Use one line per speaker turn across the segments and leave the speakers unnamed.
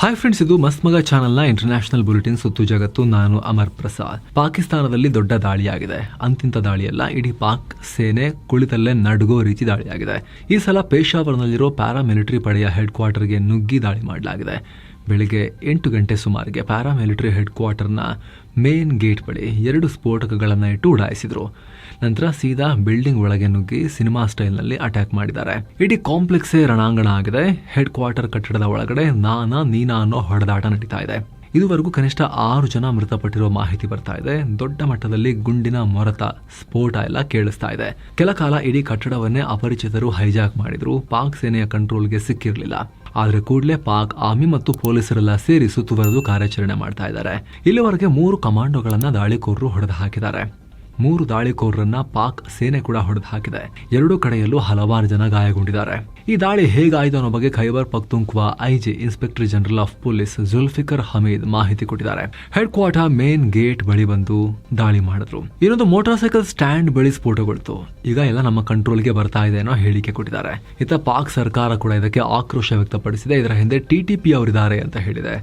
Hi friends, ಇದು ಮಸ್ತ್ ಮಗ ಚಾನೆಲ್ನ ಇಂಟರ್ನ್ಯಾಷನಲ್ ಬುಲೆಟಿನ್ ಸುತ್ತು ಜಗತ್ತು. ನಾನು ಅಮರ್ ಪ್ರಸಾದ್. ಪಾಕಿಸ್ತಾನದಲ್ಲಿ ದೊಡ್ಡ ದಾಳಿಯಾಗಿದೆ. ಅಂತಿಂತ ದಾಳಿಯಲ್ಲ, ಇಡೀ ಪಾಕ್ ಸೇನೆ ಕುಳಿತಲ್ಲೇ ನಡುಗೋ ರೀತಿ ದಾಳಿಯಾಗಿದೆ. ಈ ಸಲ ಪೇಶಾವರ್ನಲ್ಲಿರೋ ಪ್ಯಾರಾಮಿಲಿಟರಿ ಪಡೆಯ ಹೆಡ್ ಕ್ವಾರ್ಟರ್ಗೆ ನುಗ್ಗಿ ದಾಳಿ ಮಾಡಲಾಗಿದೆ. ಬೆಳಿಗ್ಗೆ 8 ಗಂಟೆ ಸುಮಾರಿಗೆ ಪ್ಯಾರಾಮಿಲಿಟರಿ ಹೆಡ್ ಕ್ವಾರ್ಟರ್ನ ಮೇನ್ ಗೇಟ್ ಬಳಿ 2 ಸ್ಫೋಟಕಗಳನ್ನು ಇಟ್ಟು ಉಡಾಯಿಸಿದ್ರು. ನಂತರ ಸೀದಾ ಬಿಲ್ಡಿಂಗ್ ಒಳಗೆ ನುಗ್ಗಿ ಸಿನಿಮಾ ಸ್ಟೈಲ್ನಲ್ಲಿ ಅಟ್ಯಾಕ್ ಮಾಡಿದ್ದಾರೆ. ಇಡೀ ಕಾಂಪ್ಲೆಕ್ಸೇ ರಣಾಂಗಣ ಆಗಿದೆ. ಹೆಡ್ ಕ್ವಾರ್ಟರ್ ಕಟ್ಟಡದ ಒಳಗಡೆ ನೀನಾ ಅನ್ನೋ ಹೊಡೆದಾಟ ನಡೀತಾ ಇದೆ. ಇದುವರೆಗೂ ಕನಿಷ್ಠ 6 ಜನ ಮೃತಪಟ್ಟಿರೋ ಮಾಹಿತಿ ಬರ್ತಾ ಇದೆ. ದೊಡ್ಡ ಮಟ್ಟದಲ್ಲಿ ಗುಂಡಿನ ಮೊರತ, ಸ್ಫೋಟ ಎಲ್ಲ ಕೇಳಿಸ್ತಾ ಇದೆ. ಕೆಲ ಕಾಲ ಇಡೀ ಕಟ್ಟಡವನ್ನೇ ಅಪರಿಚಿತರು ಹೈಜಾಕ್ ಮಾಡಿದ್ರು. ಪಾಕ್ ಸೇನೆಯ ಕಂಟ್ರೋಲ್ಗೆ ಸಿಕ್ಕಿರಲಿಲ್ಲ. ಆದ್ರೆ ಕೂಡಲೇ ಪಾಕ್ ಆರ್ಮಿ ಮತ್ತು ಪೊಲೀಸರೆಲ್ಲ ಸೇರಿ ಸುತ್ತುವರೆದು ಕಾರ್ಯಾಚರಣೆ ಮಾಡ್ತಾ ಇದ್ದಾರೆ. ಇಲ್ಲಿವರೆಗೆ 3 ಕಮಾಂಡೋಗಳನ್ನ ದಾಳಿಕೋರರು ಹೊಡೆದು ಹಾಕಿದ್ದಾರೆ. 3 ದಾಳಿಕೋರರನ್ನ ಪಾಕ್ ಸೇನೆ ಕೂಡ ಹೊಡೆದು ಹಾಕಿದೆ. 2 ಕಡೆಯಲ್ಲೂ ಹಲವಾರು ಜನ ಗಾಯಗೊಂಡಿದ್ದಾರೆ. ಈ ದಾಳಿ ಹೇಗಾಯಿತು ಅನ್ನೋ ಬಗ್ಗೆ Khyber Pakhtunkhwa IG inspector general of police Zulfiqar Hameed ಮಾಹಿತಿ ಕೊಟ್ಟಿದ್ದಾರೆ. ಹೆಡ್ ಕ್ವಾರ್ಟರ್ ಮೇನ್ ಗೇಟ್ ಬಳಿ ಬಂದು ದಾಳಿ ಮಾಡಿದ್ರು. ಇನ್ನೊಂದು ಮೋಟಾರ್ ಸೈಕಲ್ ಸ್ಟ್ಯಾಂಡ್ ಬಳಿ ಸ್ಫೋಟಗೊಳ್ತು. ಈಗ ಎಲ್ಲ ನಮ್ಮ ಕಂಟ್ರೋಲ್ಗೆ ಬರ್ತಾ ಇದೆ ಅನ್ನೋ ಹೇಳಿಕೆ ಕೊಟ್ಟಿದ್ದಾರೆ. ಇತ್ತ ಪಾಕ್ ಸರ್ಕಾರ ಕೂಡ ಇದಕ್ಕೆ ಆಕ್ರೋಶ ವ್ಯಕ್ತಪಡಿಸಿದೆ. ಇದರ ಹಿಂದೆ ಟಿಟಿಪಿ ಅವರಿದ್ದಾರೆ ಅಂತ ಹೇಳಿದೆ.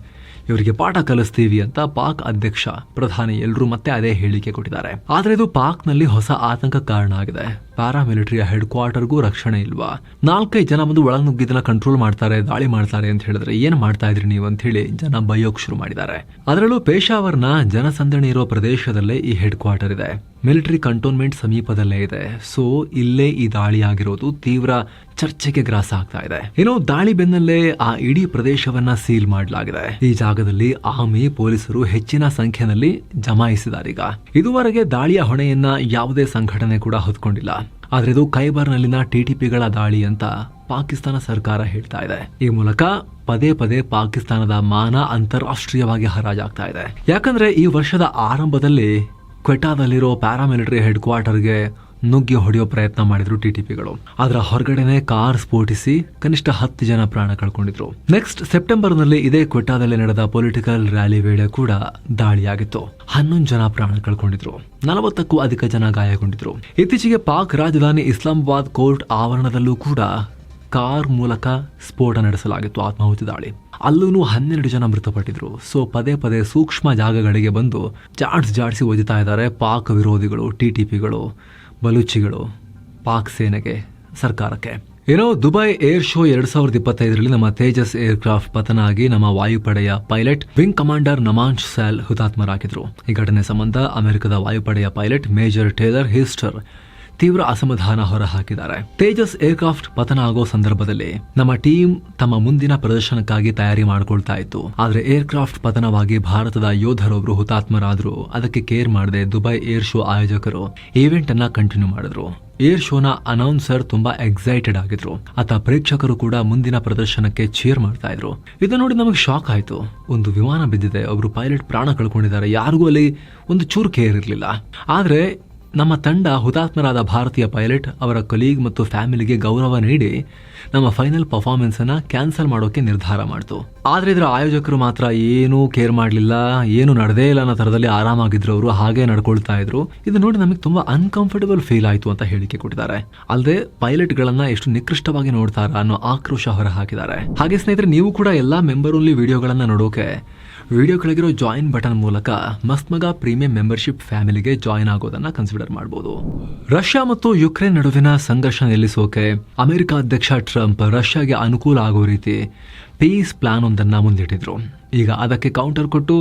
ಇವರಿಗೆ ಪಾಠ ಕಲಿಸ್ತೀವಿ ಅಂತ ಪಾಕ್ ಅಧ್ಯಕ್ಷ, ಪ್ರಧಾನಿ ಎಲ್ಲರೂ ಮತ್ತೆ ಅದೇ ಹೇಳಿಕೆ ಕೊಟ್ಟಿದ್ದಾರೆ. ಆದ್ರೆ ಇದು ಪಾಕ್ನಲ್ಲಿ ಹೊಸ ಆತಂಕ ಕಾರಣ ಆಗಿದೆ. ಪ್ಯಾರಾಮಿಲಿಟರಿಯ ಹೆಡ್ ಕ್ವಾರ್ಟರ್ಗೂ ರಕ್ಷಣೆ ಇಲ್ವಾ? 4-5 ಜನ ಬಂದು ಒಳಗ್ ನುಗ್ಗಿದನ್ನ ಕಂಟ್ರೋಲ್ ಮಾಡ್ತಾರೆ, ದಾಳಿ ಮಾಡ್ತಾರೆ ಅಂತ ಹೇಳಿದ್ರೆ ಏನ್ ಮಾಡ್ತಾ ಇದ್ರಿ ನೀವು ಅಂತ ಹೇಳಿ ಜನ ಬೈಯೋಕ್ ಶುರು ಮಾಡಿದ್ದಾರೆ. ಅದರಲ್ಲೂ ಪೇಶಾವರ್ನ ಜನಸಂದಣಿ ಇರೋ ಪ್ರದೇಶದಲ್ಲೇ ಈ ಹೆಡ್ ಕ್ವಾರ್ಟರ್ ಇದೆ. ಮಿಲಿಟರಿ ಕಂಟೋನ್ಮೆಂಟ್ ಸಮೀಪದಲ್ಲೇ ಇದೆ. ಸೊ ಇಲ್ಲೇ ಈ ದಾಳಿ ಆಗಿರೋದು ತೀವ್ರ ಚರ್ಚೆಗೆ ಗ್ರಾಸ ಆಗ್ತಾ ಇದೆ. ಏನೋ ದಾಳಿ ಬೆನ್ನಲ್ಲೇ ಆ ಇಡೀ ಪ್ರದೇಶವನ್ನ ಸೀಲ್ ಮಾಡಲಾಗಿದೆ. ಈ ಜಾಗದಲ್ಲಿ ಆರ್ಮಿ, ಪೊಲೀಸರು ಹೆಚ್ಚಿನ ಸಂಖ್ಯೆಯಲ್ಲಿ ಜಮಾಯಿಸಿದಾರೀಗ. ಇದುವರೆಗೆ ದಾಳಿಯ ಹೊಣೆಯನ್ನ ಯಾವುದೇ ಸಂಘಟನೆ ಕೂಡ ಹೊತ್ಕೊಂಡಿಲ್ಲ. ಆದ್ರೆ ಇದು ಖೈಬರ್ನಲ್ಲಿನ ಟಿಟಿಪಿಗಳ ದಾಳಿ ಅಂತ ಪಾಕಿಸ್ತಾನ ಸರ್ಕಾರ ಹೇಳ್ತಾ ಇದೆ. ಈ ಮೂಲಕ ಪದೇ ಪದೇ ಪಾಕಿಸ್ತಾನದ ಮಾನ ಅಂತಾರಾಷ್ಟ್ರೀಯವಾಗಿ ಹರಾಜಾಗ್ತಾ ಇದೆ. ಯಾಕಂದ್ರೆ ಈ ವರ್ಷದ ಆರಂಭದಲ್ಲಿ ಕ್ವೆಟಾದಲ್ಲಿರೋ ಪ್ಯಾರಾಮಿಲಿಟರಿ ಹೆಡ್ ಕ್ವಾರ್ಟರ್ಗೆ ನುಗ್ಗಿ ಹೊಡೆಯೋ ಪ್ರಯತ್ನ ಮಾಡಿದ್ರು ಟಿಟಿಪಿಗಳು. ಅದರ ಹೊರಗಡೆನೆ ಕಾರ್ ಸ್ಫೋಟಿಸಿ ಕನಿಷ್ಠ 10 ಜನ ಪ್ರಾಣ ಕಳ್ಕೊಂಡಿದ್ರು. ನೆಕ್ಸ್ಟ್ ಸೆಪ್ಟೆಂಬರ್ನಲ್ಲಿ ಇದೇ ಕ್ವೆಟಾದಲ್ಲಿ ನಡೆದ ಪೊಲಿಟಿಕಲ್ ರ್ಯಾಲಿ ವೇಳೆ ಕೂಡ ದಾಳಿಯಾಗಿತ್ತು. 11 ಜನ ಪ್ರಾಣ ಕಳ್ಕೊಂಡಿದ್ರು. 40ಕ್ಕೂ ಅಧಿಕ ಜನ ಗಾಯಗೊಂಡಿದ್ರು. ಇತ್ತೀಚೆಗೆ ಪಾಕ್ ರಾಜಧಾನಿ ಇಸ್ಲಾಮಾಬಾದ್ ಕೋರ್ಟ್ ಆವರಣದಲ್ಲೂ ಕೂಡ ಕಾರ್ ಮೂಲಕ ಸ್ಫೋಟ ನಡೆಸಲಾಗಿತ್ತು, ಆತ್ಮಾಹುತಿ ದಾಳಿ. ಅಲ್ಲೂ 12 ಜನ ಮೃತಪಟ್ಟಿದ್ರು. ಸೊ ಪದೇ ಪದೇ ಸೂಕ್ಷ್ಮ ಜಾಗಗಳಿಗೆ ಬಂದು ಜಾಡಿಸಿ ಒದಿತಾ ಇದ್ದಾರೆ ಪಾಕ್ ವಿರೋಧಿಗಳು, ಟಿಟಿಪಿಗಳು, ಬಲೂಚಿಗಳು, ಪಾಕ್ ಸೇನೆಗೆ, ಸರ್ಕಾರಕ್ಕೆ. ಏನೋ ದುಬೈ ಏರ್ ಶೋ 2025ರಲ್ಲಿ ನಮ್ಮ ತೇಜಸ್ ಏರ್ ಕ್ರಾಫ್ಟ್ ಪತನ ಆಗಿ ನಮ್ಮ ವಾಯುಪಡೆಯ ಪೈಲಟ್ ವಿಂಗ್ ಕಮಾಂಡರ್ ನಮಾನ್ ಸ್ಯಾಲ್ ಹುತಾತ್ಮರಾಗಿದ್ರು. ಈ ಘಟನೆ ಸಂಬಂಧ ಅಮೆರಿಕದ ವಾಯುಪಡೆಯ ಪೈಲಟ್ ಮೇಜರ್ ಟೇಲರ್ ಹಿಸ್ಟರ್ ತೀವ್ರ ಅಸಮಾಧಾನ ಹೊರಹಾಕಿದ್ದಾರೆ. ತೇಜಸ್ ಏರ್ಕ್ರಾಫ್ಟ್ ಪತನ ಆಗೋ ಸಂದರ್ಭದಲ್ಲಿ ನಮ್ಮ ಟೀಮ್ ತಮ್ಮ ಮುಂದಿನ ಪ್ರದರ್ಶನಕ್ಕಾಗಿ ತಯಾರಿ ಮಾಡಿಕೊಳ್ತಾ ಇತ್ತು. ಆದ್ರೆ ಏರ್ಕ್ರಾಫ್ಟ್ ಪತನವಾಗಿ ಭಾರತದ ಯೋಧರೊಬ್ರು ಹುತಾತ್ಮರಾದ್ರು. ಅದಕ್ಕೆ ಕೇರ್ ಮಾಡದೆ ದುಬೈ ಏರ್ ಶೋ ಆಯೋಜಕರು ಈವೆಂಟ್ ಅನ್ನ ಕಂಟಿನ್ಯೂ ಮಾಡಿದ್ರು. ಏರ್ ಶೋನ ಅನೌನ್ಸರ್ ತುಂಬಾ ಎಕ್ಸೈಟೆಡ್ ಆಗಿದ್ರು. ಆತ ಪ್ರೇಕ್ಷಕರು ಕೂಡ ಮುಂದಿನ ಪ್ರದರ್ಶನಕ್ಕೆ ಚೀರ್ ಮಾಡ್ತಾ ಇದ್ರು. ಇದು ನೋಡಿ ನಮಗೆ ಶಾಕ್ ಆಯ್ತು. ಒಂದು ವಿಮಾನ ಬಿದ್ದಿದೆ, ಒಬ್ರು ಪೈಲಟ್ ಪ್ರಾಣ ಕಳ್ಕೊಂಡಿದ್ದಾರೆ, ಯಾರಿಗೂ ಅಲ್ಲಿ ಒಂದು ಚೂರು ಕೇರ್ ಇರಲಿಲ್ಲ. ಆದ್ರೆ ನಮ್ಮ ತಂಡ ಹುತಾತ್ಮರಾದ ಭಾರತೀಯ ಪೈಲಟ್, ಅವರ ಕೊಲೀಗ್ ಮತ್ತು ಫ್ಯಾಮಿಲಿಗೆ ಗೌರವ ನೀಡಿ ನಮ್ಮ ಫೈನಲ್ ಪರ್ಫಾರ್ಮೆನ್ಸ್ ಅನ್ನ ಕ್ಯಾನ್ಸಲ್ ಮಾಡೋಕೆ ನಿರ್ಧಾರ ಮಾಡ್ತು. ಆದ್ರೆ ಇದರ ಆಯೋಜಕರು ಮಾತ್ರ ಏನೂ ಕೇರ್ ಮಾಡಲಿಲ್ಲ, ಏನು ನಡೆದೇ ಇಲ್ಲ ಅನ್ನೋ ತರದಲ್ಲಿ ಆರಾಮಾಗಿದ್ರು. ಅವರು ಹಾಗೆ ನಡ್ಕೊಳ್ತಾ ಇದ್ರು. ಇದು ನೋಡಿ ನಮಗೆ ತುಂಬಾ ಅನ್ಕಂಫರ್ಟಬಲ್ ಫೀಲ್ ಆಯ್ತು ಅಂತ ಹೇಳಿಕೆ ಕೊಟ್ಟಿದ್ದಾರೆ. ಅಲ್ಲದೆ ಪೈಲಟ್ ಗಳನ್ನ ಎಷ್ಟು ನಿಕೃಷ್ಟವಾಗಿ ನೋಡ್ತಾರ ಅನ್ನೋ ಆಕ್ರೋಶ ಹೊರ ಹಾಕಿದ್ದಾರೆ. ಹಾಗೆ ಸ್ನೇಹಿತರೆ, ನೀವು ಕೂಡ ಎಲ್ಲಾ ಮೆಂಬರ್ ಓನ್ಲಿ ವಿಡಿಯೋಗಳನ್ನ ನೋಡೋಕೆ ವಿಡಿಯೋ ಕೆಳಗಿರೋ ಜಾಯಿನ್ ಬಟನ್ ಮೂಲಕ ಮಸ್ತ್ ಮಗ ಪ್ರೀಮಿಯಂ ಮೆಂಬರ್ಶಿಪ್ ಫ್ಯಾಮಿಲಿಗೆ ಜಾಯಿನ್ ಆಗೋದನ್ನ ಕನ್ಸಿಡರ್ ಮಾಡಬಹುದು. ರಷ್ಯಾ ಮತ್ತು ಯುಕ್ರೇನ್ ನಡುವಿನ ಸಂಘರ್ಷ ನಿಲ್ಲಿಸೋಕೆ ಅಮೆರಿಕ ಅಧ್ಯಕ್ಷ ಟ್ರಂಪ್ ರಷ್ಯಾಗೆ ಅನುಕೂಲ ಆಗೋ ರೀತಿ ಪೀಸ್ ಪ್ಲಾನ್ ಒಂದನ್ನ ಮುಂದಿಟ್ಟಿದ್ರು. ಈಗ ಅದಕ್ಕೆ ಕೌಂಟರ್ ಕೊಟ್ಟು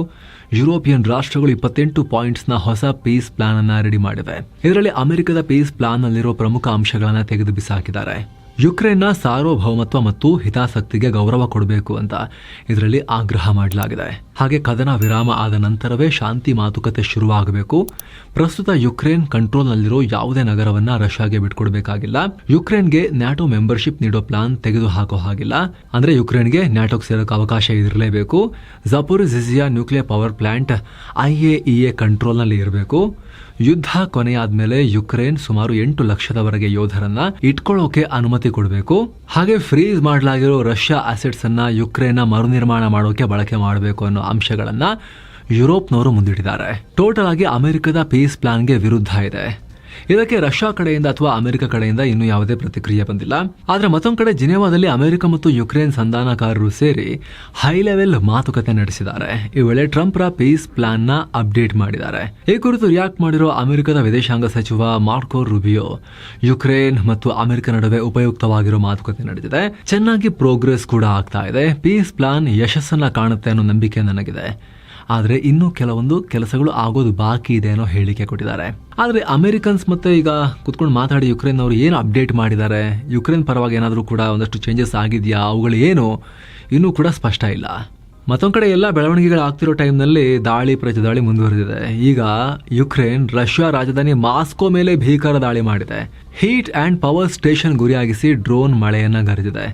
ಯುರೋಪಿಯನ್ ರಾಷ್ಟ್ರಗಳು 28 ಪಾಯಿಂಟ್ಸ್ನ ಹೊಸ ಪೀಸ್ ಪ್ಲಾನ್ ಅನ್ನ ರೆಡಿ ಮಾಡಿವೆ. ಇದರಲ್ಲಿ ಅಮೆರಿಕದ ಪೀಸ್ ಪ್ಲಾನ್ ನಲ್ಲಿರೋ ಪ್ರಮುಖ ಅಂಶಗಳನ್ನ ತೆಗೆದು ಬಿಸಾಕಿದ್ದಾರೆ. ಯುಕ್ರೇನ್ನ ಸಾರ್ವಭೌಮತ್ವ ಮತ್ತು ಹಿತಾಸಕ್ತಿಗೆ ಗೌರವ ಕೊಡಬೇಕು ಅಂತ ಇದರಲ್ಲಿ ಆಗ್ರಹ ಮಾಡಲಾಗಿದೆ. ಹಾಗೆ ಕದನ ವಿರಾಮ ಆದ ನಂತರವೇ ಶಾಂತಿ ಮಾತುಕತೆ ಶುರುವಾಗಬೇಕು. ಪ್ರಸ್ತುತ ಯುಕ್ರೇನ್ ಕಂಟ್ರೋಲ್ನಲ್ಲಿರೋ ಯಾವುದೇ ನಗರವನ್ನ ರಷ್ಯಾಗೆ ಬಿಟ್ಕೊಡ್ಬೇಕಾಗಿಲ್ಲ. ಯುಕ್ರೇನ್ಗೆ ನ್ಯಾಟೋ ಮೆಂಬರ್ಶಿಪ್ ನೀಡೋ ಪ್ಲಾನ್ ತೆಗೆದು ಹಾಕೋ ಹಾಗಿಲ್ಲ. ಅಂದ್ರೆ ಯುಕ್ರೇನ್ಗೆ ನ್ಯಾಟೋಗೆ ಸೇರೋಕೆ ಅವಕಾಶ ಇರಲೇಬೇಕು. ಝಪೋರಿಜಿಯಾ ನ್ಯೂಕ್ಲಿಯರ್ ಪವರ್ ಪ್ಲಾಂಟ್ IAEA ಕಂಟ್ರೋಲ್ನಲ್ಲಿ ಇರಬೇಕು. ಯುದ್ಧ ಕೊನೆಯಾದ್ಮೇಲೆ ಯುಕ್ರೇನ್ ಸುಮಾರು 8 ಲಕ್ಷದವರೆಗೆ ಯೋಧರನ್ನ ಇಟ್ಕೊಳ್ಳೋಕೆ ಅನುಮತಿ ಕೊಡಬೇಕು. ಹಾಗೆ ಫ್ರೀಸ್ ಮಾಡಲಾಗಿರೋ ರಷ್ಯಾ ಅಸೆಟ್ಸ್ ಅನ್ನ ಯುಕ್ರೇನ್ ಮರುನಿರ್ಮಾಣ ಮಾಡೋಕೆ ಬಳಕೆ ಮಾಡಬೇಕು ಅನ್ನೋ ಅಂಶಗಳನ್ನ ಯುರೋಪ್ನವರು ಮುಂದಿಟ್ಟಿದ್ದಾರೆ. ಟೋಟಲ್ ಆಗಿ ಅಮೆರಿಕದ ಪೀಸ್ ಪ್ಲಾನ್ಗೆ ವಿರುದ್ಧ ಇದೆ. ಇದಕ್ಕೆ ರಷ್ಯಾ ಕಡೆಯಿಂದ ಅಥವಾ ಅಮೆರಿಕ ಕಡೆಯಿಂದ ಇನ್ನೂ ಯಾವುದೇ ಪ್ರತಿಕ್ರಿಯೆ ಬಂದಿಲ್ಲ. ಆದ್ರೆ ಮತ್ತೊಂದು ಕಡೆ ಜಿನೆವಾದಲ್ಲಿ ಅಮೆರಿಕ ಮತ್ತು ಯುಕ್ರೇನ್ ಸಂಧಾನಕಾರರು ಸೇರಿ ಹೈ ಲೆವೆಲ್ ಮಾತುಕತೆ ನಡೆಸಿದ್ದಾರೆ. ಈ ವೇಳೆ ಟ್ರಂಪ್ರ ಪೀಸ್ ಪ್ಲಾನ್ ನ ಅಪ್ಡೇಟ್ ಮಾಡಿದ್ದಾರೆ. ಈ ಕುರಿತು ರಿಯಾಕ್ಟ್ ಮಾಡಿರೋ ಅಮೆರಿಕದ ವಿದೇಶಾಂಗ ಸಚಿವ ಮಾರ್ಕೋ ರೂಬಿಯೋ, ಯುಕ್ರೇನ್ ಮತ್ತು ಅಮೆರಿಕ ನಡುವೆ ಉಪಯುಕ್ತವಾಗಿರೋ ಮಾತುಕತೆ ನಡೆದಿದೆ, ಚೆನ್ನಾಗಿ ಪ್ರೋಗ್ರೆಸ್ ಕೂಡ ಆಗ್ತಾ ಇದೆ, ಪೀಸ್ ಪ್ಲಾನ್ ಯಶಸ್ಸನ್ನ ಕಾಣುತ್ತೆ ಅನ್ನೋ ನಂಬಿಕೆ ನನಗಿದೆ. ಆದರೆ ಇನ್ನೂ ಕೆಲವೊಂದು ಕೆಲಸಗಳು ಆಗೋದು ಬಾಕಿ ಇದೆ ಅನ್ನೋ ಹೇಳಿಕೆ ಕೊಟ್ಟಿದ್ದಾರೆ. ಆದರೆ ಅಮೆರಿಕನ್ಸ್ ಮತ್ತೆ ಈಗ ಕುತ್ಕೊಂಡು ಮಾತಾಡಿ ಯುಕ್ರೇನ್ ಅವರು ಏನು ಅಪ್ಡೇಟ್ ಮಾಡಿದ್ದಾರೆ, ಯುಕ್ರೇನ್ ಪರವಾಗಿ ಏನಾದರೂ ಕೂಡ ಒಂದಷ್ಟು ಚೇಂಜಸ್ ಆಗಿದೆಯಾ, ಅವುಗಳು ಏನು ಇನ್ನೂ ಕೂಡ ಸ್ಪಷ್ಟ ಇಲ್ಲ. ಮತ್ತೊಂದು ಕಡೆ ಎಲ್ಲ ಬೆಳವಣಿಗೆಗಳು ಆಗ್ತಿರೋ ಟೈಮ್ನಲ್ಲಿ ದಾಳಿ ಪ್ರತಿದಾಳಿ ಮುಂದುವರೆದಿದೆ. ಈಗ ಯುಕ್ರೇನ್ ರಷ್ಯಾ ರಾಜಧಾನಿ ಮಾಸ್ಕೋ ಮೇಲೆ ಭೀಕರ ದಾಳಿ ಮಾಡಿದೆ. ಹೀಟ್ ಆ್ಯಂಡ್ ಪವರ್ ಸ್ಟೇಷನ್ ಗುರಿಯಾಗಿಸಿ ಡ್ರೋನ್ ಮಳೆಯನ್ನ ಗರಿದಿದೆ.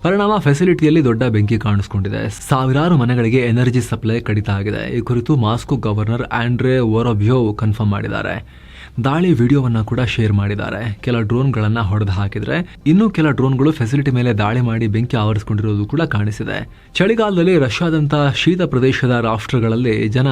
ಪರಿಣಾಮ ಫೆಸಿಲಿಟಿಯಲ್ಲಿ ದೊಡ್ಡ ಬೆಂಕಿ ಕಾಣಿಸಿಕೊಂಡಿದೆ. ಸಾವಿರಾರು ಮನೆಗಳಿಗೆ ಎನರ್ಜಿ ಸಪ್ಲೈ ಕಡಿತ ಆಗಿದೆ. ಈ ಕುರಿತು ಮಾಸ್ಕೋ ಗವರ್ನರ್ ಆಂಡ್ರೆ ವೊರೊಬ್ಯೋವ್ ಕನ್ಫರ್ಮ್ ಮಾಡಿದ್ದಾರೆ. ದಾಳಿ ವಿಡಿಯೋವನ್ನ ಕೂಡ ಶೇರ್ ಮಾಡಿದ್ದಾರೆ. ಕೆಲ ಡ್ರೋನ್ಗಳನ್ನ ಹೊಡೆದು ಹಾಕಿದ್ರೆ ಇನ್ನೂ ಕೆಲ ಡ್ರೋನ್ಗಳು ಫೆಸಿಲಿಟಿ ಮೇಲೆ ದಾಳಿ ಮಾಡಿ ಬೆಂಕಿ ಆವರಿಸಿಕೊಂಡಿರುವುದು ಕೂಡ ಕಾಣಿಸಿದೆ. ಚಳಿಗಾಲದಲ್ಲಿ ರಷ್ಯಾದಂತ ಶೀತ ಪ್ರದೇಶದ ರಾಷ್ಟ್ರಗಳಲ್ಲಿ ಜನ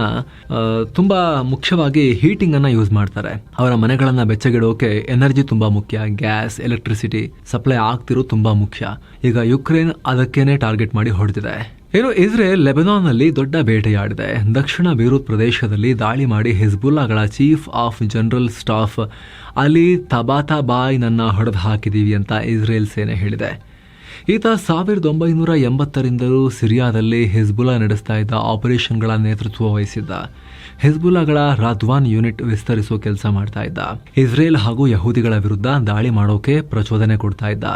ತುಂಬಾ ಮುಖ್ಯವಾಗಿ ಹೀಟಿಂಗ್ ಅನ್ನ ಯೂಸ್ ಮಾಡ್ತಾರೆ. ಅವರ ಮನೆಗಳನ್ನ ಬೆಚ್ಚಗಿಡೋಕೆ ಎನರ್ಜಿ ತುಂಬಾ ಮುಖ್ಯ. ಗ್ಯಾಸ್, ಎಲೆಕ್ಟ್ರಿಸಿಟಿ ಸಪ್ಲೈ ಆಗ್ತಿರೋ ತುಂಬಾ ಮುಖ್ಯ. ಈಗ ಯುಕ್ರೇನ್ ಅದಕ್ಕೇನೆ ಟಾರ್ಗೆಟ್ ಮಾಡಿ ಹೊಡೆದಿದೆ. ಇನ್ನು ಇಸ್ರೇಲ್ ಲೆಬನಾನ್ನಲ್ಲಿ ದೊಡ್ಡ ಬೇಟೆಯಾಡಿದೆ. ದಕ್ಷಿಣ ಬೀರೂತ್ ಪ್ರದೇಶದಲ್ಲಿ ದಾಳಿ ಮಾಡಿ ಹಿಜ್ಬುಲ್ಲಾಗಳ chief of general staff Ali Tabatabai ನನ್ನ ಹೊಡೆದು ಹಾಕಿದೀವಿ ಅಂತ ಇಸ್ರೇಲ್ ಸೇನೆ ಹೇಳಿದೆ. ಈತ 1980ರಿಂದಲೂ ಸಿರಿಯಾದಲ್ಲಿ ಹಿಜ್ಬುಲ್ಲಾ ನಡೆಸ್ತಾ ಇದ್ದ ಆಪರೇಷನ್ಗಳ ನೇತೃತ್ವ ವಹಿಸಿದ್ದ. ಹಿಜ್ಬುಲ್ಲಾಗಳ ರಾದ್ವಾನ್ ಯೂನಿಟ್ ವಿಸ್ತರಿಸುವ ಕೆಲಸ ಮಾಡ್ತಾ ಇದ್ದ. ಇಸ್ರೇಲ್ ಹಾಗೂ ಯಹೂದಿಗಳ ವಿರುದ್ಧ ದಾಳಿ ಮಾಡೋಕೆ ಪ್ರಚೋದನೆ ಕೊಡ್ತಾ ಇದ್ದ.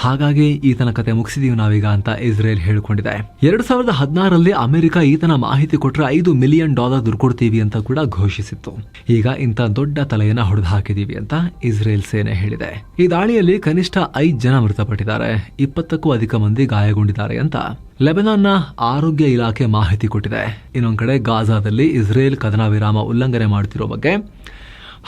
ಹಾಗಾಗಿ ಈತನ ಕತೆ ಮುಗಿಸಿದೀವಿ ನಾವೀಗ ಅಂತ ಇಸ್ರೇಲ್ ಹೇಳಿಕೊಂಡಿದೆ. 2016ರಲ್ಲಿ ಅಮೆರಿಕ ಈತನ ಮಾಹಿತಿ ಕೊಟ್ಟರೆ $5 ಮಿಲಿಯನ್ ದುಡ್ಡು ಕೊಡ್ತೀವಿ ಅಂತ ಕೂಡ ಘೋಷಿಸಿತ್ತು. ಈಗ ಇಂಥ ದೊಡ್ಡ ತಲೆಯನ್ನ ಹೊಡೆದು ಹಾಕಿದೀವಿ ಅಂತ ಇಸ್ರೇಲ್ ಸೇನೆ ಹೇಳಿದೆ. ಈ ದಾಳಿಯಲ್ಲಿ ಕನಿಷ್ಠ 5 ಜನ ಮೃತಪಟ್ಟಿದ್ದಾರೆ, 20ಕ್ಕೂ ಅಧಿಕ ಮಂದಿ ಗಾಯಗೊಂಡಿದ್ದಾರೆ ಅಂತ ಲೆಬನಾನ್ನ ಆರೋಗ್ಯ ಇಲಾಖೆ ಮಾಹಿತಿ ಕೊಟ್ಟಿದೆ. ಇನ್ನೊಂದು ಕಡೆ ಗಾಜಾದಲ್ಲಿ ಇಸ್ರೇಲ್ ಕದನ ವಿರಾಮ ಉಲ್ಲಂಘನೆ ಮಾಡುತ್ತಿರೋ ಬಗ್ಗೆ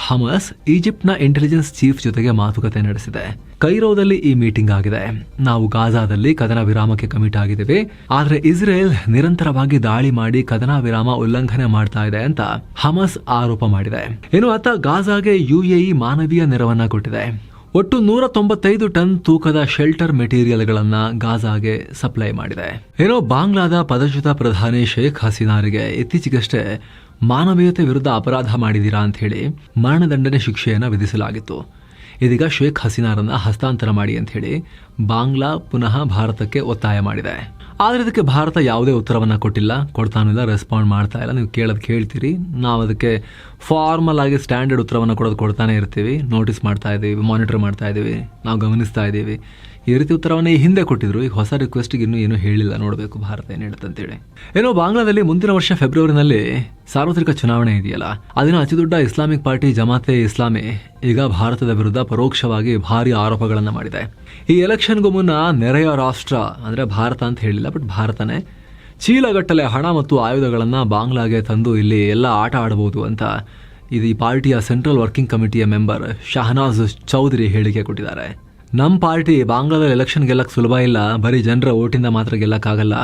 ಹಮಾಸ್ ಈಜಿಪ್ಟ್ನ ಇಂಟೆಲಿಜೆನ್ಸ್ ಚೀಫ್ ಜೊತೆಗೆ ಮಾತುಕತೆ ನಡೆಸಿದೆ. ಕೈರೋದಲ್ಲಿ ಈ ಮೀಟಿಂಗ್ ಆಗಿದೆ. ನಾವು ಗಾಜಾದಲ್ಲಿ ಕದನ ವಿರಾಮಕ್ಕೆ ಕಮಿಟ್ ಆಗಿದ್ದೀವಿ, ಆದ್ರೆ ಇಸ್ರೇಲ್ ನಿರಂತರವಾಗಿ ದಾಳಿ ಮಾಡಿ ಕದನ ವಿರಾಮ ಉಲ್ಲಂಘನೆ ಮಾಡ್ತಾ ಇದೆ ಅಂತ ಹಮಾಸ್ ಆರೋಪ ಮಾಡಿದೆ. ಇನ್ನು ಅತ್ತ ಗಾಜಾಗೆ UAE ಮಾನವೀಯ ನೆರವನ್ನ ಕೊಟ್ಟಿದೆ. ಒಟ್ಟು 195 ಟನ್ ತೂಕದ ಶೆಲ್ಟರ್ ಮೆಟೀರಿಯಲ್ಗಳನ್ನ ಗಾಜಾಗೆ ಸಪ್ಲೈ ಮಾಡಿದೆ. ಏನೋ ಬಾಂಗ್ಲಾದ ಪದಚ್ಯುತ ಪ್ರಧಾನಿ ಶೇಖ್ ಹಸೀನಾರಿಗೆ ಇತ್ತೀಚೆಗಷ್ಟೇ ಮಾನವೀಯತೆ ವಿರುದ್ಧ ಅಪರಾಧ ಮಾಡಿದೀರಾ ಅಂತ ಹೇಳಿ ಮರಣದಂಡನೆ ಶಿಕ್ಷೆಯನ್ನು ವಿಧಿಸಲಾಗಿತ್ತು. ಇದೀಗ ಶೇಖ್ ಹಸೀನಾರನ್ನ ಹಸ್ತಾಂತರ ಮಾಡಿ ಅಂತ ಹೇಳಿ ಬಾಂಗ್ಲಾ ಪುನಃ ಭಾರತಕ್ಕೆ ಒತ್ತಾಯ ಮಾಡಿದೆ. ಆದ್ರೆ ಇದಕ್ಕೆ ಭಾರತ ಯಾವುದೇ ಉತ್ತರವನ್ನ ಕೊಟ್ಟಿಲ್ಲ, ಕೊಡ್ತಾನೂ ಇಲ್ಲ, ರೆಸ್ಪಾಂಡ್ ಮಾಡ್ತಾ ಇಲ್ಲ. ನೀವು ಕೇಳ್ತೀರಿ, ನಾವು ಅದಕ್ಕೆ ಫಾರ್ಮಲ್ ಆಗಿ ಸ್ಟ್ಯಾಂಡರ್ಡ್ ಉತ್ತರವನ್ನು ಕೊಡ್ತಾನೆ ಇರ್ತೀವಿ, ನೋಟಿಸ್ ಮಾಡ್ತಾ ಇದ್ದೀವಿ, ಮಾನಿಟರ್ ಮಾಡ್ತಾ ಇದ್ದೀವಿ, ನಾವು ಗಮನಿಸ್ತಾ ಇದ್ದೀವಿ. ಈ ರೀತಿ ಉತ್ತರವನ್ನ ಈ ಹಿಂದೆ ಕೊಟ್ಟಿದ್ರು. ಈಗ ಹೊಸ ರಿಕ್ವೆಸ್ಟ್ಗೆ ಇನ್ನೂ ಏನು ಹೇಳಿಲ್ಲ, ನೋಡಬೇಕು ಭಾರತ ಏನು ಹೇಳುತ್ತೆ ಅಂತೇಳಿ. ಏನೋ ಬಾಂಗ್ಲಾದಲ್ಲಿ ಮುಂದಿನ ವರ್ಷ ಫೆಬ್ರವರಿನಲ್ಲಿ ಸಾರ್ವತ್ರಿಕ ಚುನಾವಣೆ ಇದೆಯಲ್ಲ, ಅದನ್ನ ಅತಿದೊಡ್ಡ ಇಸ್ಲಾಮಿಕ್ ಪಾರ್ಟಿ ಜಮಾತೆ ಇಸ್ಲಾಮಿ ಈಗ ಭಾರತದ ವಿರುದ್ಧ ಪರೋಕ್ಷವಾಗಿ ಭಾರಿ ಆರೋಪಗಳನ್ನ ಮಾಡಿದೆ. ಈ ಎಲೆಕ್ಷನ್ಗೂ ಮುನ್ನ ನೆರೆಯ ರಾಷ್ಟ್ರ ಅಂದ್ರೆ ಭಾರತ ಅಂತ ಹೇಳಿಲ್ಲ, ಬಟ್ ಭಾರತನೇ ಚೀಲಗಟ್ಟಲೆ ಹಣ ಮತ್ತು ಆಯುಧಗಳನ್ನ ಬಾಂಗ್ಲಾಗೆ ತಂದು ಇಲ್ಲಿ ಎಲ್ಲ ಆಟ ಆಡಬಹುದು ಅಂತ ಇದು ಈ ಪಾರ್ಟಿಯ ಸೆಂಟ್ರಲ್ ವರ್ಕಿಂಗ್ ಕಮಿಟಿಯ ಮೆಂಬರ್ ಶಹನಾಜ್ ಚೌಧರಿ ಹೇಳಿಕೆ ಕೊಟ್ಟಿದ್ದಾರೆ. ನಮ್ಮ ಪಾರ್ಟಿ ಬಾಂಗ್ಲಾದಲ್ಲಿ ಎಲೆಕ್ಷನ್ ಗೆಲ್ಲಕ್ಕೆ ಸುಲಭ ಇಲ್ಲ, ಬರೀ ಜನರ ಓಟಿಂದ ಮಾತ್ರ ಗೆಲ್ಲಕ್ಕಾಗಲ್ಲ.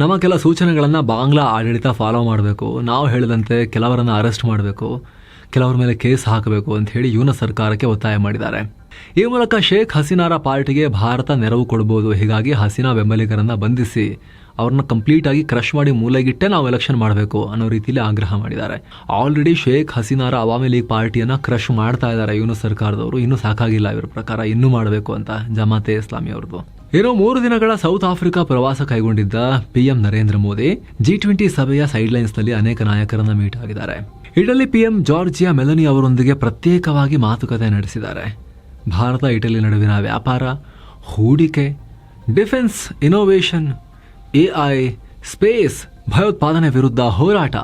ನಮ್ಮ ಕೆಲ ಸೂಚನೆಗಳನ್ನ ಬಾಂಗ್ಲಾ ಆಡಳಿತ ಫಾಲೋ ಮಾಡಬೇಕು, ನಾವು ಹೇಳಿದಂತೆ ಕೆಲವರನ್ನ ಅರೆಸ್ಟ್ ಮಾಡಬೇಕು, ಕೆಲವರ ಮೇಲೆ ಕೇಸ್ ಹಾಕಬೇಕು ಅಂತ ಹೇಳಿ ಯುನ ಸರ್ಕಾರಕ್ಕೆ ಒತ್ತಾಯ ಮಾಡಿದ್ದಾರೆ. ಈ ಮೂಲಕ ಶೇಖ್ ಹಸೀನಾರ ಪಾರ್ಟಿಗೆ ಭಾರತ ನೆರವು ಕೊಡಬಹುದು. ಹೀಗಾಗಿ ಹಸೀನಾ ಬೆಂಬಲಿಗರನ್ನ ಬಂಧಿಸಿ ಅವ್ರನ್ನ ಕಂಪ್ಲೀಟ್ ಆಗಿ ಕ್ರಶ್ ಮಾಡಿ ಮೂಲೆಗಿಟ್ಟೆ ನಾವು ಎಲೆಕ್ಷನ್ ಮಾಡಬೇಕು ಅನ್ನೋ ರೀತಿಯಲ್ಲಿ ಆಗ್ರಹ ಮಾಡಿದ್ದಾರೆ. ಆಲ್ರೆಡಿ ಶೇಖ್ ಹಸೀನಾರ ಅವಾಮಿ ಲೀಗ್ ಪಾರ್ಟಿಯನ್ನ ಕ್ರಶ್ ಮಾಡ್ತಾ ಇದ್ದಾರೆ ಯುನ ಸರ್ಕಾರದವರು. ಇನ್ನೂ ಸಾಕಾಗಿಲ್ಲ ಇವರ ಪ್ರಕಾರ, ಇನ್ನೂ ಮಾಡಬೇಕು ಅಂತ ಜಮಾತೆ ಇಸ್ಲಾಮಿ ಅವ್ರದ್ದು. ಏನೋ 3 ದಿನಗಳ ಸೌತ್ ಆಫ್ರಿಕಾ ಪ್ರವಾಸ ಕೈಗೊಂಡಿದ್ದ PM ನರೇಂದ್ರ ಮೋದಿ G20 ಸಭೆಯ ಸೈಡ್ಲೈನ್ಸ್ ನಲ್ಲಿ ಅನೇಕ ನಾಯಕರನ್ನ ಮೀಟ್ ಆಗಿದ್ದಾರೆ. ಇಟಲಿ PM ಜಾರ್ಜಿಯಾ ಮೆಲೋನಿ ಅವರೊಂದಿಗೆ ಪ್ರತ್ಯೇಕವಾಗಿ ಮಾತುಕತೆ ನಡೆಸಿದ್ದಾರೆ. ಭಾರತ ಇಟಲಿ ನಡುವಿನ ವ್ಯಾಪಾರ, ಹೂಡಿಕೆ, ಡಿಫೆನ್ಸ್, ಇನೋವೇಷನ್, AI, ಸ್ಪೇಸ್, ಭಯೋತ್ಪಾದನೆ ವಿರುದ್ಧ ಹೋರಾಟ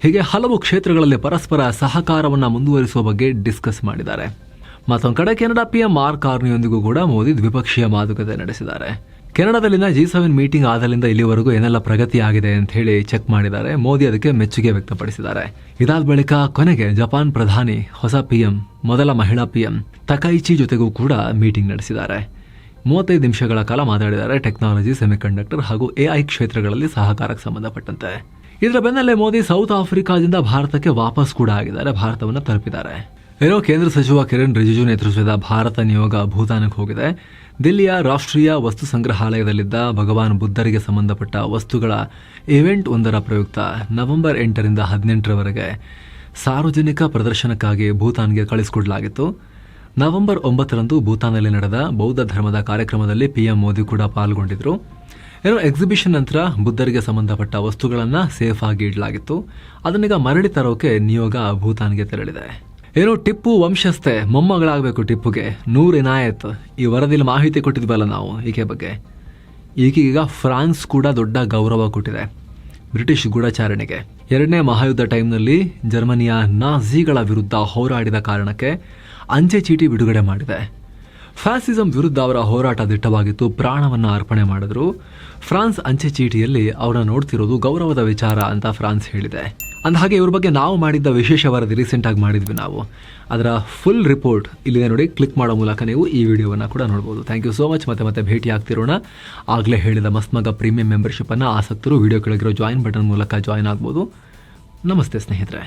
ಹೀಗೆ ಹಲವು ಕ್ಷೇತ್ರಗಳಲ್ಲಿ ಪರಸ್ಪರ ಸಹಕಾರವನ್ನು ಮುಂದುವರಿಸುವ ಬಗ್ಗೆ ಡಿಸ್ಕಸ್ ಮಾಡಿದ್ದಾರೆ. ಮತ್ತೊಂದು ಕಡೆ ಕೆನಡಾ PM ಮಾರ್ಕ್ ಕಾರ್ನಿಯೊಂದಿಗೂ ಕೂಡ ಮೋದಿ ದ್ವಿಪಕ್ಷೀಯ ಮಾತುಕತೆ ನಡೆಸಿದ್ದಾರೆ. ಕೆನಡಾದಲ್ಲಿನ G7 ಮೀಟಿಂಗ್ ಆದಲ್ಲಿಂದ ಇಲ್ಲಿವರೆಗೂ ಏನೆಲ್ಲ ಪ್ರಗತಿ ಆಗಿದೆ ಅಂತ ಹೇಳಿ ಚೆಕ್ ಮಾಡಿದ್ದಾರೆ. ಮೋದಿ ಅದಕ್ಕೆ ಮೆಚ್ಚುಗೆ ವ್ಯಕ್ತಪಡಿಸಿದ್ದಾರೆ. ಇದಾದ ಬಳಿಕ ಕೊನೆಗೆ ಜಪಾನ್ ಪ್ರಧಾನಿ, ಹೊಸ PM, ಮೊದಲ ಮಹಿಳಾ PM ತಕೈಚಿ ಜೊತೆಗೂ ಕೂಡ ಮೀಟಿಂಗ್ ನಡೆಸಿದ್ದಾರೆ. 35 ನಿಮಿಷಗಳ ಕಾಲ ಮಾತಾಡಿದ್ದಾರೆ. ಟೆಕ್ನಾಲಜಿ, ಸೆಮಿಕಂಡಕ್ಟರ್ ಹಾಗೂ AI ಕ್ಷೇತ್ರಗಳಲ್ಲಿ ಸಹಕಾರಕ್ಕೆ ಸಂಬಂಧಪಟ್ಟಂತೆ. ಇದರ ಬೆನ್ನಲ್ಲೇ ಮೋದಿ ಸೌತ್ ಆಫ್ರಿಕಾದಿಂದ ಭಾರತಕ್ಕೆ ವಾಪಸ್ ಕೂಡ ಆಗಿದ್ದಾರೆ, ಭಾರತವನ್ನು ತಲುಪಿದ್ದಾರೆ. ಏನೋ ಕೇಂದ್ರ ಸಚಿವ ಕಿರಣ್ ರಿಜಿಜು ನೇತೃತ್ವದ ಭಾರತ ನಿಯೋಗ ಭೂತಾನಕ್ಕೆ ಹೋಗಿದೆ. ದಿಲ್ಲಿಯ ರಾಷ್ಟ್ರೀಯ ವಸ್ತು ಸಂಗ್ರಹಾಲಯದಲ್ಲಿದ್ದ ಭಗವಾನ್ ಬುದ್ಧರಿಗೆ ಸಂಬಂಧಪಟ್ಟ ವಸ್ತುಗಳ ಇವೆಂಟ್ ಒಂದರ ಪ್ರಯುಕ್ತ ನವೆಂಬರ್ 8ರಿಂದ 18ರವರೆಗೆ ಸಾರ್ವಜನಿಕ ಪ್ರದರ್ಶನಕ್ಕಾಗಿ ಭೂತಾನ್ಗೆ ಕಳಿಸಿಕೊಡಲಾಗಿತ್ತು. ನವೆಂಬರ್ 9ರಂದು ಭೂತಾನ್ನಲ್ಲಿ ನಡೆದ ಬೌದ್ಧ ಧರ್ಮದ ಕಾರ್ಯಕ್ರಮದಲ್ಲಿ PM ಮೋದಿ ಕೂಡ ಪಾಲ್ಗೊಂಡಿದ್ರು. ಏನೋ ಎಕ್ಸಿಬಿಷನ್ ನಂತರ ಬುದ್ಧರಿಗೆ ಸಂಬಂಧಪಟ್ಟ ವಸ್ತುಗಳನ್ನು ಸೇಫ್ ಆಗಿ ಇಡಲಾಗಿತ್ತು. ಅದನ್ನೀಗ ಮರಳಿ ತರೋಕೆ ನಿಯೋಗ ಭೂತಾನ್ಗೆ ತೆರಳಿದೆ. ಏನೋ ಟಿಪ್ಪು ವಂಶಸ್ಥೆ ಮೊಮ್ಮಗಳಾಗಬೇಕು ಟಿಪ್ಪುಗೆ, ನೂರ್ ಇನಾಯತ್. ಈ ವರದಿಯಲ್ಲಿ ಮಾಹಿತಿ ಕೊಟ್ಟಿದ್ವಲ್ಲ ನಾವು ಈಕೆ ಬಗ್ಗೆ. ಈಗೀಗ ಫ್ರಾನ್ಸ್ ಕೂಡ ದೊಡ್ಡ ಗೌರವ ಕೊಟ್ಟಿದೆ ಬ್ರಿಟಿಷ್ ಗೂಢಚಾರಣೆಗೆ. 2ನೇ ಮಹಾಯುದ್ಧ ಟೈಮ್ನಲ್ಲಿ ಜರ್ಮನಿಯ ನಾಜಿಗಳ ವಿರುದ್ಧ ಹೋರಾಡಿದ ಕಾರಣಕ್ಕೆ ಅಂಚೆ ಚೀಟಿ ಬಿಡುಗಡೆ ಮಾಡಿದೆ. ಫ್ಯಾಸಿಸಂ ವಿರುದ್ಧ ಅವರ ಹೋರಾಟ ದಿಟ್ಟವಾಗಿತ್ತು, ಪ್ರಾಣವನ್ನು ಅರ್ಪಣೆ ಮಾಡಿದ್ರು. ಫ್ರಾನ್ಸ್ ಅಂಚೆ ಚೀಟಿಯಲ್ಲಿ ಅವರನ್ನು ನೋಡ್ತಿರೋದು ಗೌರವದ ವಿಚಾರ ಅಂತ ಫ್ರಾನ್ಸ್ ಹೇಳಿದೆ. ಅಂದಹಾಗೆ ಇವ್ರ ಬಗ್ಗೆ ನಾವು ಮಾಡಿದ್ದ ವಿಶೇಷ ವರದಿ ರೀಸೆಂಟಾಗಿ ಮಾಡಿದ್ವಿ ನಾವು. ಅದರ ಫುಲ್ ರಿಪೋರ್ಟ್ ಇಲ್ಲಿದೆ ನೋಡಿ, ಕ್ಲಿಕ್ ಮಾಡೋ ಮೂಲಕ ನೀವು ಈ ವಿಡಿಯೋವನ್ನು ಕೂಡ ನೋಡ್ಬೋದು. Thank you so much. ಮತ್ತೆ ಭೇಟಿ ಆಗ್ತಿರೋಣ. ಆಗಲೇ ಹೇಳಿದ ಮಸ್ತ್ಮಗ ಪ್ರೀಮಿಯಂ ಮೆಂಬರ್ಶಿಪ್ಪನ್ನು ಆಸಕ್ತರು ವಿಡಿಯೋ ಕೆಳಗಿರೋ ಜಾಯಿನ್ ಬಟನ್ ಮೂಲಕ ಜಾಯಿನ್ ಆಗ್ಬೋದು. ನಮಸ್ತೆ ಸ್ನೇಹಿತರೆ.